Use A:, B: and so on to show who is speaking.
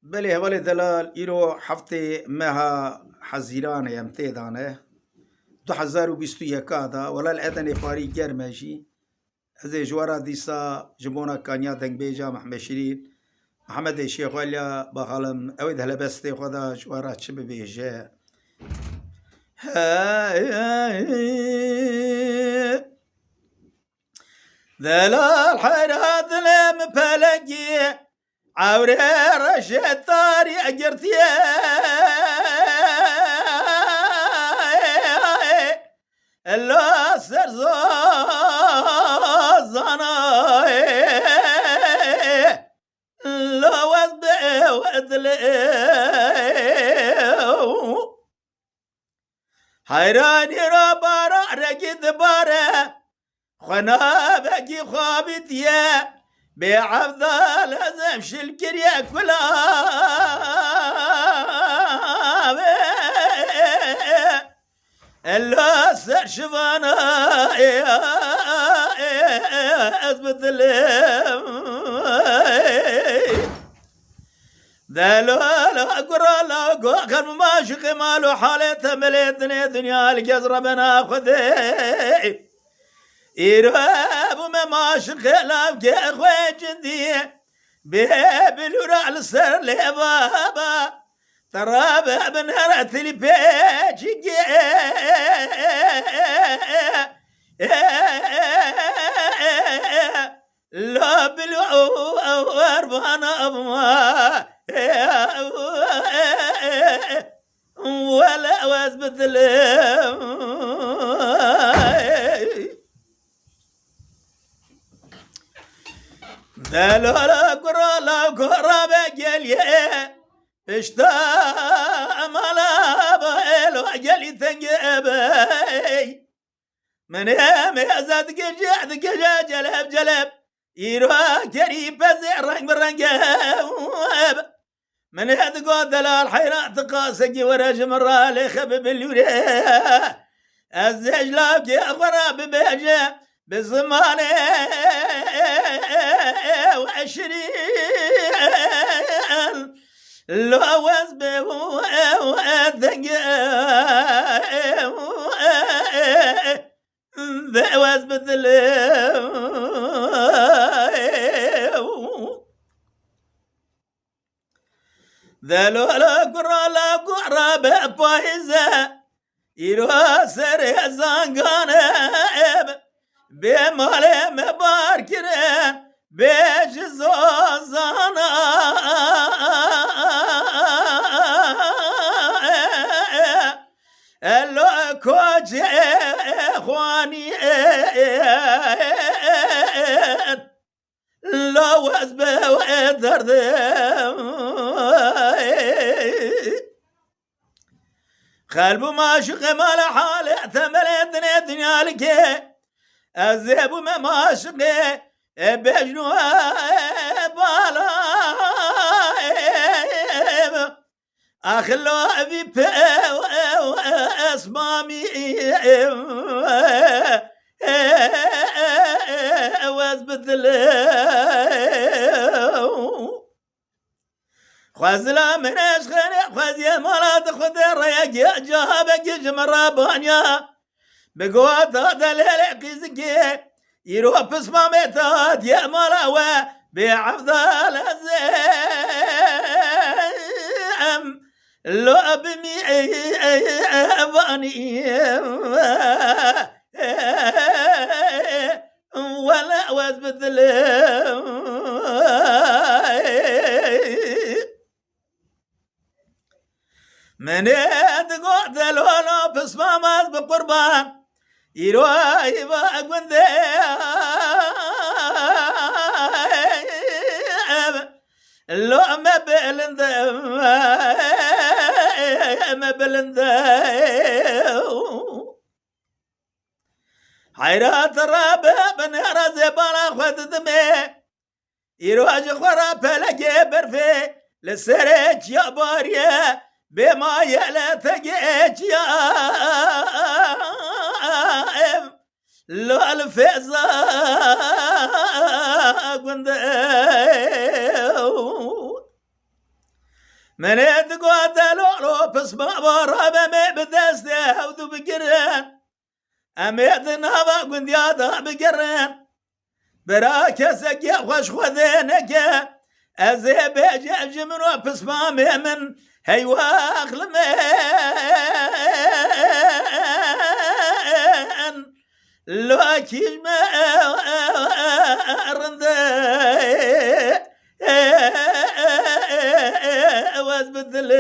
A: بله هوال دلال ایرو هفته مها حزیران یمته دانه 2021 دا ولا الأذن باري جرمجي هذا جوارا ديسا جبونا كانيا دنگ بيجا محمد شيرين محمد الشيخ وليا بخالم اويد هلا بستي خدا جوارا تشب بيجا دلال حيرات لم بلقي عوري رشد طاري أجرتي الله سرزانا لا وزبه وذلي حيراني ربارا رقد بارا خنابك خابت يا بعبد لازم شلكر يا كلا الا سر شفانا اثبت لهم دلال اقرا لا كان ماشي مالو حالته مليتني دنيا الجزر بناخذ إيراب وما شغلام كأخوي جندي بيبلورا السر لبابا ترابا بنهرت البيج لا بلعو أربانا أبما ولا وزبت لهم دلولا قرالا قرابة جلية اشتا مالا بيلو جلي تنجبي من يام يزاد قجا جلب يروى كريم بزع رنگ برنگ من يدقو دلال حيرات قاسق ورج مرة لخبب اليوري الزجلاك يا غراب بيجا بالزمان وعشرين لو وزبه وذنق ذا وزبه ذا لولا قرى بفايزة يروى سري زنقانب بمال مباركرين بيش زوزانا اللو كوجي اخواني لو وزبه وادرد خلبو ما شق مال حالي ثمل دنيا لكي الذهب ما ماشقي بجنو بالا اخلو في اسمامي وازبت خوازلا من اشخني خوازي مرات خدر يا جهابك جمرة بانيا بقوات هذا للقزقي يروح بسمة ميتات يا ملاوى بعفض الزام لو بمي باني ولا وزبت من يدقوا دلولا بسمة ماز بقربان يروي باقوندي لو ما بلند حيرات الرابع بنهر زبانا خد دمي يروج خورا بلقي برفي لسريج يا باريا بما يلا تجيج يا لو الفيزا قند من ادقوا دلولو بس ما برابا ما بدسته ودو بقرن اميد نابا قنديادا بقرن براك سقيا خوش خذينك ازي بيجي جمنو بس ما من هيواخ لمن لوكي ما رنده واز بدل